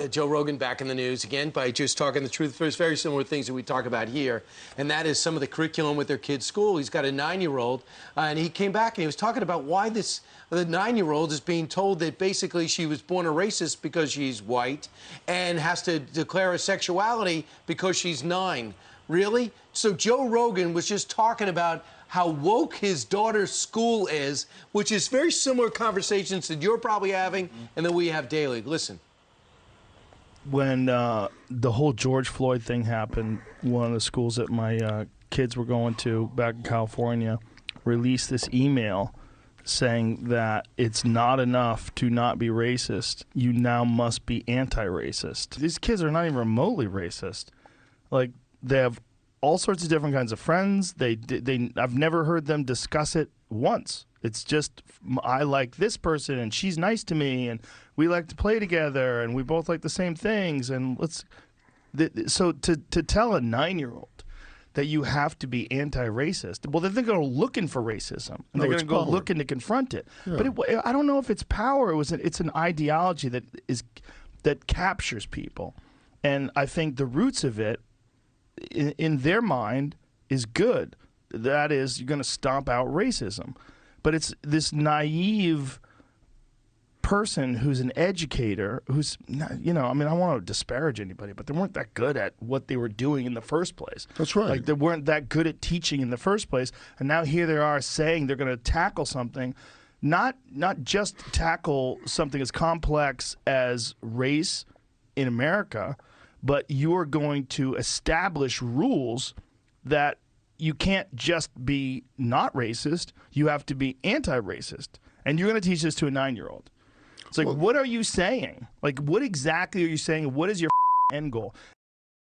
Joe Rogan back in the news again by just talking the truth. There's very similar things that we talk about here, and that is some of the curriculum with their kids' school. He's got a 9-year-old, and he came back and he was talking about why the 9-year-old is being told that basically she was born a racist because she's white and has to declare her sexuality because she's 9. Really? So Joe Rogan was just talking about how woke his daughter's school is, which is very similar conversations that you're probably having and that we have daily. Listen. When the whole George Floyd thing happened, one of the schools that my kids were going to back in California released this email saying that it's not enough to not be racist. You now must be anti-racist. These kids are not even remotely racist. Like, they have all sorts of different kinds of friends. I've never heard them discuss it once. It's just, I like this person and she's nice to me and we like to play together and we both like the same things. And so to tell a 9-year-old that you have to be anti-racist, well, then they're going to go looking for racism and they're going to go looking to confront it. Yeah. But I don't know if it's power. It's an ideology that captures people. And I think the roots of it, in their mind, is good. That is, you're going to stomp out racism. But it's this naive person who's an educator who's, you know, I mean, I don't want to disparage anybody, but they weren't that good at what they were doing in the first place. That's right. Like, they weren't that good at teaching in the first place. And now here they are saying they're going to tackle something, not just tackle something as complex as race in America, but you're going to establish rules that you can't just be not racist, you have to be anti-racist. And you're going to teach this to a 9-year-old. It's like, what are you saying? Like, what exactly are you saying? What is your end goal?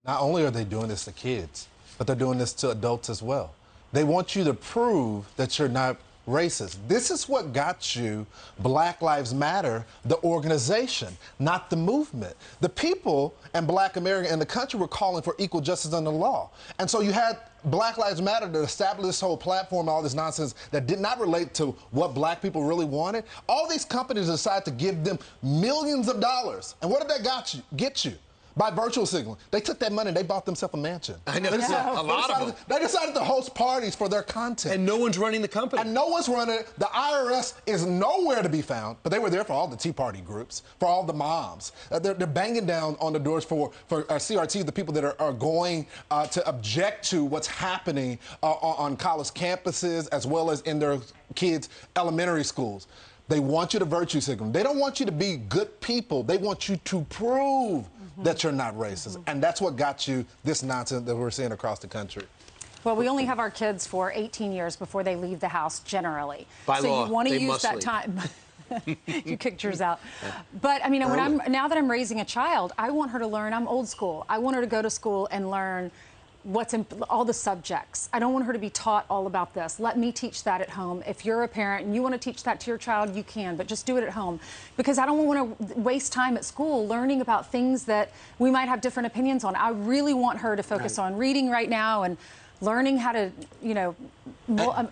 Not only are they doing this to kids, but they're doing this to adults as well. They want you to prove that you're not racist. This is what got you Black Lives Matter, the organization, not the movement. The people and Black America and the country were calling for equal justice under the law. And so you had Black Lives Matter to establish this whole platform, all this nonsense that did not relate to what black people really wanted. All these companies decided to give them millions of dollars. And what did that get you? By virtual signaling. They took that money and they bought themselves a mansion. I know. A lot of them. They decided to host parties for their content. And no one's running the company. And no one's running it. The IRS is nowhere to be found, but they were there for all the Tea Party groups, for all the moms. They're banging down on the doors for CRT, the people that are going to object to what's happening on college campuses as well as in their kids' elementary schools. They want you to virtue signal. They don't want you to be good people. They want you to prove that you're not racist. And that's what got you this nonsense that we're seeing across the country. Well, we only have our kids for 18 years before they leave the house, generally. By law, so you want to use that time. You kicked yours out. But, I mean, now that I'm raising a child, I want her to learn. I'm old school. I want her to go to school and learn what's in all the subjects. I don't want her to be taught all about this. Let me teach that at home. If you're a parent and you want to teach that to your child, you can, but just do it at home. Because I don't want to waste time at school learning about things that we might have different opinions on. I really want her to focus on reading right now and learning how to, you know,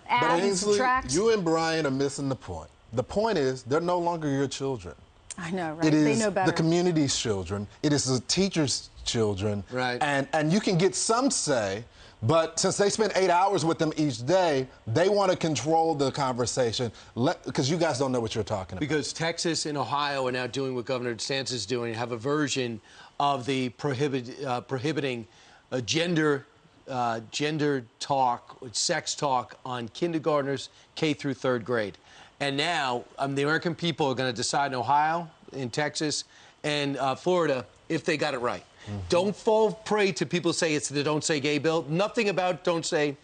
add and subtract. You and Brian are missing the point. The point is, they're no longer your children. I know, right? It is they know better. The community's children. It is the teachers' children. Right. And you can get some say, but since they spend 8 hours with them each day, they want to control the conversation because you guys don't know what you're talking about. Because Texas and Ohio are now doing what Governor DeSantis is doing, have a version of the prohibiting gender talk, sex talk on kindergartners K through 3rd grade. And now the American people are going to decide in Ohio, in Texas, and Florida if they got it right. Don't fall prey to people say it's the Don't Say Gay bill. Nothing about Don't Say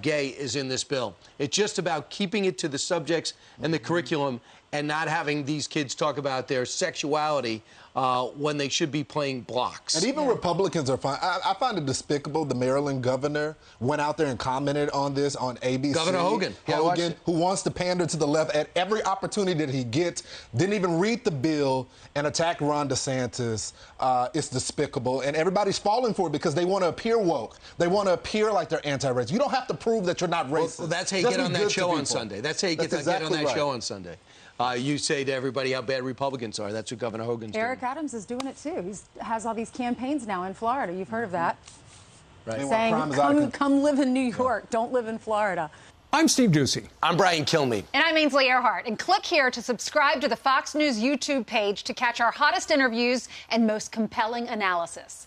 Gay is in this bill. It's just about keeping it to the subjects and the curriculum and not having these kids talk about their sexuality when they should be playing blocks. And even Republicans are fine. I find it despicable. The Maryland governor went out there and commented on this on ABC. Governor Hogan. Hogan, who wants to pander to the left at every opportunity that he gets, didn't even read the bill and attack Ron DeSantis. It's despicable. And everybody's falling for it because they want to appear woke. They want to appear like they're anti-racist. You don't have to prove that you're not racist. Well, that's how you get on that show on Sunday. That's how you get on that show on Sunday. You say to everybody how bad Republicans are. That's what Governor Hogan's Eric doing. Adams is doing it too. He has all these campaigns now in Florida. You've heard of that. Right. Saying, come live in New York. Don't live in Florida. I'm Steve Ducey. I'm Brian Kilmeade. And I'm Ainsley Earhart. And click here to subscribe to the Fox News YouTube page to catch our hottest interviews and most compelling analysis.